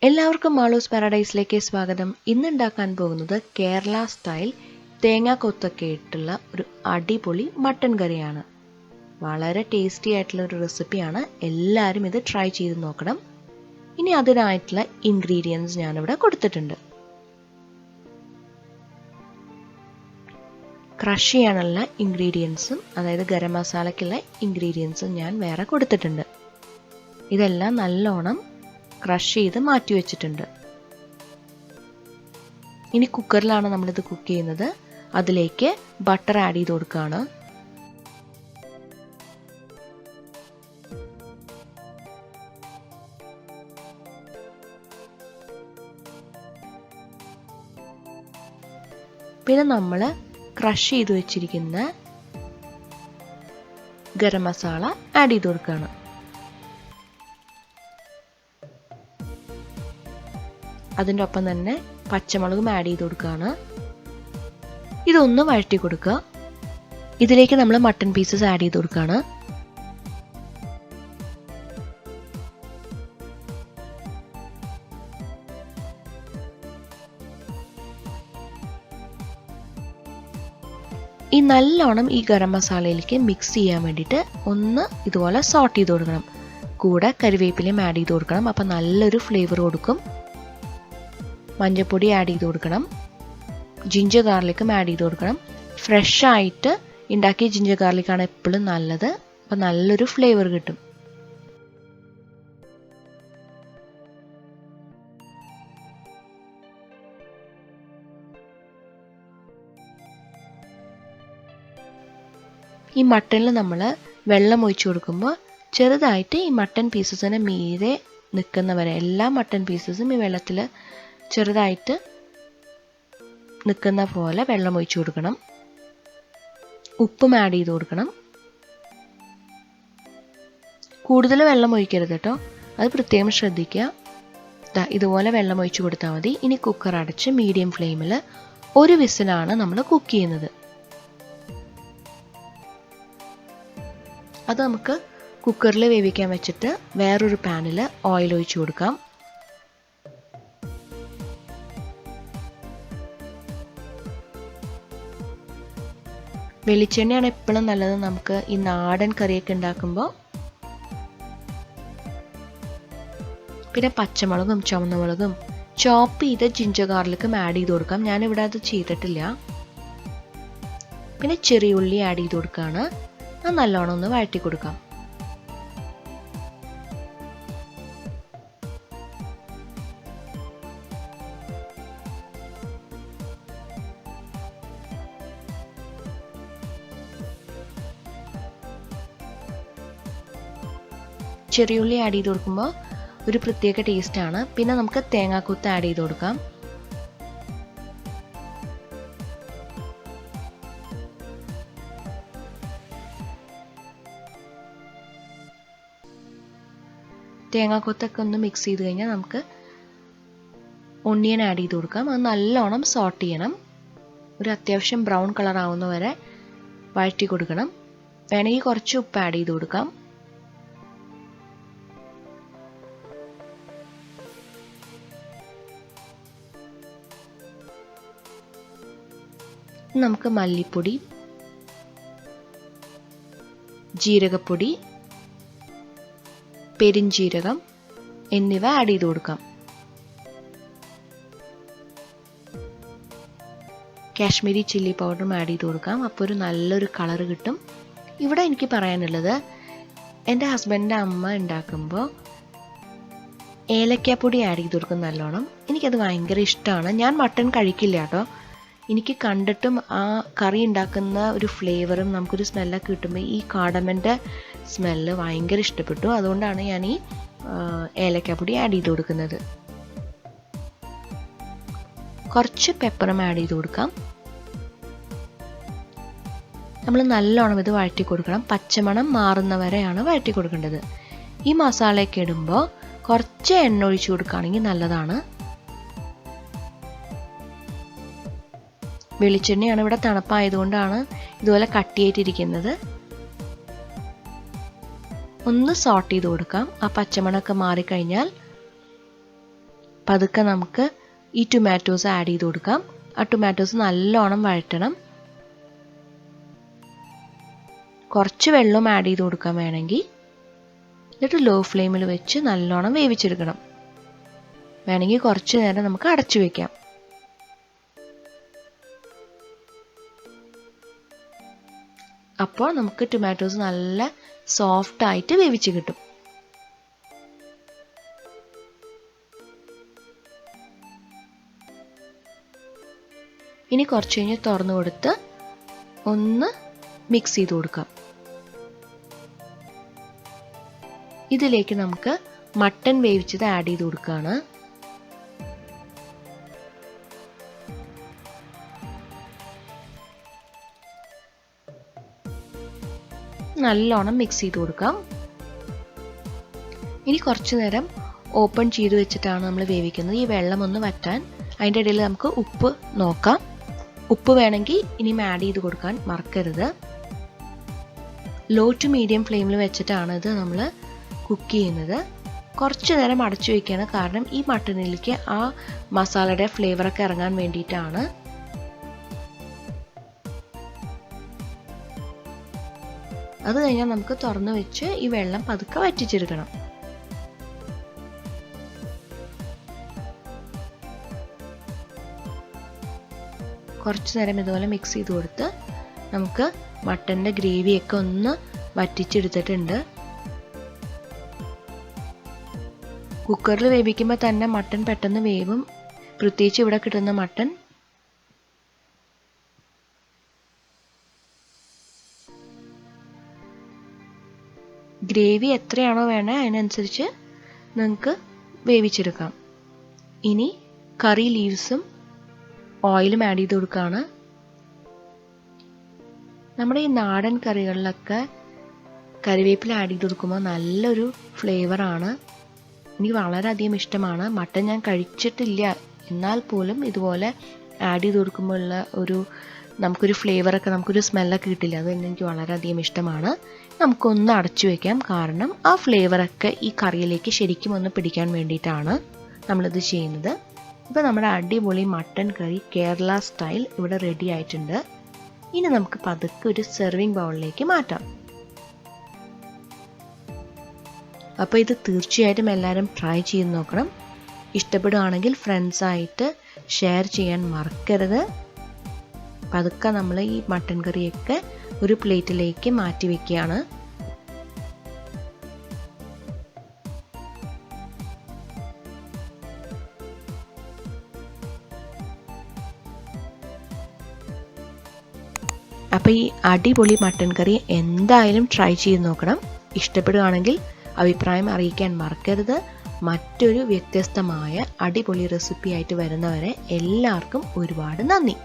എല്ലാവർക്കും മാളൂസ് പാരഡൈസിലേക്ക് സ്വാഗതം. ഇന്ന് ഉണ്ടാക്കാൻ പോകുന്നത് കേരള സ്റ്റൈൽ തേങ്ങ കൊത്തൊക്കെ ഇട്ടുള്ള ഒരു അടിപൊളി മട്ടൻ കറിയാണ്. വളരെ ടേസ്റ്റി ആയിട്ടുള്ള ഒരു റെസിപ്പിയാണ്. എല്ലാവരും ഇത് ട്രൈ ചെയ്ത് നോക്കണം. ഇനി അതിനായിട്ടുള്ള ഇൻഗ്രീഡിയൻസ് ഞാനിവിടെ കൊടുത്തിട്ടുണ്ട്. ക്രഷ് ചെയ്യാനുള്ള ഇൻഗ്രീഡിയൻസും അതായത് ഗരം മസാലയ്ക്കുള്ള ഇൻഗ്രീഡിയൻസും ഞാൻ വേറെ കൊടുത്തിട്ടുണ്ട്. ഇതെല്ലാം നല്ലോണം ക്രഷ് ചെയ്ത് മാറ്റി വെച്ചിട്ടുണ്ട്. ഇനി കുക്കറിലാണ് നമ്മളിത് കുക്ക് ചെയ്യുന്നത്. അതിലേക്ക് ബട്ടർ ആഡ് ചെയ്ത് കൊടുക്കുകയാണ്. പിന്നെ നമ്മൾ ക്രഷ് ചെയ്ത് വെച്ചിരിക്കുന്ന ഗരം മസാല ആഡ് ചെയ്ത് കൊടുക്കുകയാണ്. അതിൻ്റെ ഒപ്പം തന്നെ പച്ചമുളകും ആഡ് ചെയ്ത് കൊടുക്കുകയാണ്. ഇതൊന്ന് വഴറ്റി കൊടുക്കുക. ഇതിലേക്ക് നമ്മൾ മട്ടൺ പീസസ് ആഡ് ചെയ്ത് കൊടുക്കുകയാണ്. ഈ നല്ലോണം ഈ ഗരം മസാലയിലേക്ക് മിക്സ് ചെയ്യാൻ വേണ്ടിയിട്ട് ഒന്ന് ഇതുപോലെ സോട്ട് ചെയ്ത് കൊടുക്കണം. കൂടെ കരിവേപ്പിലയും ആഡ് ചെയ്ത് കൊടുക്കണം. അപ്പം നല്ലൊരു ഫ്ലേവർ കൊടുക്കും. മഞ്ഞൾപ്പൊടി ആഡ് ചെയ്ത് കൊടുക്കണം. ജിഞ്ചർ ഗാർലിക്കും ആഡ് ചെയ്ത് കൊടുക്കണം. ഫ്രഷ് ആയിട്ട് ഉണ്ടാക്കിയ ജിഞ്ചർ ഗാർലിക്കാണ് എപ്പോഴും നല്ലത്. അപ്പം നല്ലൊരു ഫ്ലേവർ കിട്ടും. ഈ മട്ടണിൽ നമ്മൾ വെള്ളം ഒഴിച്ചു കൊടുക്കുമ്പോൾ ചെറുതായിട്ട് ഈ മട്ടൺ പീസസിന് മീതെ നിൽക്കുന്നവരെ എല്ലാ മട്ടൺ പീസസും ഈ വെള്ളത്തിൽ ചെറുതായിട്ട് നിൽക്കുന്ന പോലെ വെള്ളം ഒഴിച്ചു കൊടുക്കണം. ഉപ്പും ആഡ് ചെയ്ത് കൊടുക്കണം. കൂടുതൽ വെള്ളം ഒഴിക്കരുത് കേട്ടോ, അത് പ്രത്യേകം ശ്രദ്ധിക്കുക. ഇതുപോലെ വെള്ളം ഒഴിച്ചു കൊടുത്താൽ മതി. ഇനി കുക്കർ അടച്ച് മീഡിയം ഫ്ലെയിമിൽ ഒരു വിസിലാണ് നമ്മൾ കുക്ക് ചെയ്യുന്നത്. അത് നമുക്ക് കുക്കറിൽ വേവിക്കാൻ വെച്ചിട്ട് വേറൊരു പാനിൽ ഓയിൽ ഒഴിച്ചു കൊടുക്കാം. വെളിച്ചെണ്ണയാണ് എപ്പോഴും നല്ലത് നമുക്ക് ഈ നാടൻ കറിയൊക്കെ ഉണ്ടാക്കുമ്പോൾ. പിന്നെ പച്ചമുളകും ചുവന്നമുളകും ചോപ്പ് ചെയ്ത് ജിഞ്ചർ ഗാർലിക്കും ആഡ് ചെയ്ത് കൊടുക്കാം. ഞാനിവിടെ അത് ചെയ്തിട്ടില്ല. പിന്നെ ചെറിയ ഉള്ളി ആഡ് ചെയ്ത് കൊടുക്കുകയാണ്. അത് നല്ലോണം ഒന്ന് വഴറ്റി കൊടുക്കാം. ചെറിയുള്ളി ആഡ് ചെയ്ത് കൊടുക്കുമ്പോൾ ഒരു പ്രത്യേക ടേസ്റ്റാണ്. പിന്നെ നമുക്ക് തേങ്ങാക്കൊത്ത് ആഡ് ചെയ്ത് കൊടുക്കാം. തേങ്ങാക്കൊത്തൊക്കെ ഒന്ന് മിക്സ് ചെയ്ത് കഴിഞ്ഞാൽ നമുക്ക് ഒണിയൻ ആഡ് ചെയ്ത് കൊടുക്കാം. അത് നല്ലോണം സോട്ട് ചെയ്യണം. ഒരു അത്യാവശ്യം ബ്രൗൺ കളർ ആവുന്ന വരെ വഴറ്റി കൊടുക്കണം. വേണമെങ്കിൽ കുറച്ച് ഉപ്പ് ആഡ് ചെയ്ത് കൊടുക്കാം. നമുക്ക് മല്ലിപ്പൊടി, ജീരകപ്പൊടി, പെരിഞ്ജീരകം എന്നിവ ആഡ് ചെയ്ത് കൊടുക്കാം. കാശ്മീരി ചില്ലി പൗഡറും ആഡ് ചെയ്ത് കൊടുക്കാം. അപ്പോൾ ഒരു നല്ലൊരു കളർ കിട്ടും. ഇവിടെ എനിക്ക് പറയാനുള്ളത്, എൻ്റെ ഹസ്ബൻഡിൻ്റെ അമ്മ ഉണ്ടാക്കുമ്പോൾ ഏലക്കാപ്പൊടി ആഡ് ചെയ്ത് കൊടുക്കും നല്ലോണം. എനിക്കത് ഭയങ്കര ഇഷ്ടമാണ്. ഞാൻ മട്ടൺ കഴിക്കില്ല കേട്ടോ. എനിക്ക് കണ്ടിട്ടും ആ കറി ഉണ്ടാക്കുന്ന ഒരു ഫ്ലേവറും നമുക്കൊരു സ്മെല്ലൊക്കെ കിട്ടുമ്പോൾ ഈ കാർഡമൻ്റെ സ്മെല്ല് ഭയങ്കര ഇഷ്ടപ്പെട്ടു. അതുകൊണ്ടാണ് ഞാൻ ഈ ഏലക്കാപ്പൊടി ആഡ് ചെയ്ത് കൊടുക്കുന്നത്. കുറച്ച് പെപ്പറും ആഡ് ചെയ്ത് കൊടുക്കാം. നമ്മൾ നല്ലോണം ഇത് വഴറ്റി കൊടുക്കണം. പച്ചമണം മാറുന്നവരെയാണ് വഴറ്റി കൊടുക്കേണ്ടത്. ഈ മസാലയൊക്കെ ഇടുമ്പോൾ കുറച്ച് എണ്ണ ഒഴിച്ചു കൊടുക്കുകയാണെങ്കിൽ നല്ലതാണ്. വെളിച്ചെണ്ണയാണ് ഇവിടെ തണുപ്പായതുകൊണ്ടാണ് ഇതുപോലെ കട്ടിയായിട്ടിരിക്കുന്നത്. ഒന്ന് സോട്ട് ചെയ്ത് കൊടുക്കാം. ആ പച്ചമണമൊക്കെ മാറിക്കഴിഞ്ഞാൽ പതുക്കെ നമുക്ക് ഈ ടൊമാറ്റോസ് ആഡ് ചെയ്ത് കൊടുക്കാം. ആ ടൊമാറ്റോസ് നല്ലോണം വഴറ്റണം. കുറച്ച് വെള്ളം ആഡ് ചെയ്ത് കൊടുക്കാൻ വേണമെങ്കിൽ. എന്നിട്ട് ലോ ഫ്ലെയിമിൽ വെച്ച് നല്ലോണം വേവിച്ചെടുക്കണം. വേണമെങ്കിൽ കുറച്ച് നേരം നമുക്ക് അടച്ചു വെക്കാം. അപ്പോൾ നമുക്ക് ടൊമാറ്റോസ് നല്ല സോഫ്റ്റ് ആയിട്ട് വേവിച്ച് കിട്ടും. ഇനി കുറച്ച് കഴിഞ്ഞ് തുറന്നു കൊടുത്ത് ഒന്ന് മിക്സ് ചെയ്ത് കൊടുക്കാം. ഇതിലേക്ക് നമുക്ക് മട്ടൺ വേവിച്ചത് ആഡ് ചെയ്ത് കൊടുക്കുകയാണ്. നല്ലോണം മിക്സ് ചെയ്ത് കൊടുക്കാം. ഇനി കുറച്ചു നേരം ഓപ്പൺ ചെയ്ത് വെച്ചിട്ടാണ് നമ്മൾ വേവിക്കുന്നത്. ഈ വെള്ളം ഒന്ന് വറ്റാൻ. അതിൻ്റെ ഇടയിൽ നമുക്ക് ഉപ്പ് നോക്കാം. ഉപ്പ് വേണമെങ്കിൽ ഇനിയും ആഡ് ചെയ്ത് കൊടുക്കാൻ മറക്കരുത്. ലോ ടു മീഡിയം ഫ്ലെയിമിൽ വെച്ചിട്ടാണ് ഇത് നമ്മൾ കുക്ക് ചെയ്യുന്നത്. കുറച്ച് നേരം അടച്ചു വയ്ക്കുകയാണ്. കാരണം ഈ മട്ടണിലേക്ക് ആ മസാലയുടെ ഫ്ലേവറൊക്കെ ഇറങ്ങാൻ വേണ്ടിയിട്ടാണ്. അത് കഴിഞ്ഞാൽ നമുക്ക് തുറന്നു വെച്ച് ഈ വെള്ളം പതുക്കെ വറ്റിച്ചെടുക്കണം. കുറച്ച് നേരം ഇതുപോലെ മിക്സ് ചെയ്ത് കൊടുത്ത് നമുക്ക് മട്ടൻ്റെ ഗ്രേവിയൊക്കെ ഒന്ന് വറ്റിച്ചെടുത്തിട്ടുണ്ട്. കുക്കറിൽ വേവിക്കുമ്പോൾ തന്നെ മട്ടൺ പെട്ടെന്ന് വേവും. പ്രത്യേകിച്ച് ഇവിടെ കിട്ടുന്ന മട്ടൺ. ഗ്രേവി എത്രയാണോ വേണേ അതിനനുസരിച്ച് നിങ്ങൾക്ക് വേവിച്ചെടുക്കാം. ഇനി കറി ലീവ്സും ഓയിലും ആഡ് ചെയ്ത് കൊടുക്കുകയാണ്. നമ്മുടെ ഈ നാടൻ കറികളിലൊക്കെ കറിവേപ്പില ആഡ് ചെയ്ത് കൊടുക്കുമ്പോൾ നല്ലൊരു ഫ്ലേവറാണ്. എനിക്ക് വളരെയധികം ഇഷ്ടമാണ്. മട്ടൻ ഞാൻ കഴിച്ചിട്ടില്ല, എന്നാൽ പോലും ഇതുപോലെ ആഡ് ചെയ്ത് കൊടുക്കുമ്പോൾ ഉള്ള നമുക്കൊരു ഫ്ലേവറൊക്കെ, നമുക്കൊരു സ്മെല്ലൊക്കെ കിട്ടില്ല. അത് എനിക്ക് വളരെയധികം ഇഷ്ടമാണ്. നമുക്കൊന്ന് അടച്ചു വയ്ക്കാം. കാരണം ആ ഫ്ലേവറൊക്കെ ഈ കറിയിലേക്ക് ശരിക്കും ഒന്ന് പിടിക്കാൻ വേണ്ടിയിട്ടാണ് നമ്മളിത് ചെയ്യുന്നത്. ഇപ്പോൾ നമ്മുടെ അടിപൊളി മട്ടൻ കറി കേരള സ്റ്റൈൽ ഇവിടെ റെഡി ആയിട്ടുണ്ട്. ഇനി നമുക്ക് പതുക്കെ ഒരു സെർവിങ് ബൗളിലേക്ക് മാറ്റാം. അപ്പോൾ ഇത് തീർച്ചയായിട്ടും എല്ലാവരും ട്രൈ ചെയ്ത് നോക്കണം. ഇഷ്ടപ്പെടുകയാണെങ്കിൽ ഫ്രണ്ട്സായിട്ട് ഷെയർ ചെയ്യാൻ മറക്കരുത്. പതുക്കെ നമ്മൾ ഈ മട്ടൻ കറിയൊക്കെ ഒരു പ്ലേറ്റിലേക്ക് മാറ്റി വയ്ക്കുകയാണ്. അപ്പോൾ ഈ അടിപൊളി മട്ടൻ കറി എന്തായാലും ട്രൈ ചെയ്ത് നോക്കണം. ഇഷ്ടപ്പെടുകയാണെങ്കിൽ അഭിപ്രായം അറിയിക്കാൻ മറക്കരുത്. മറ്റൊരു വ്യത്യസ്തമായ അടിപൊളി റെസിപ്പി ആയിട്ട് വരുന്നവരെ എല്ലാവർക്കും ഒരുപാട് നന്ദി.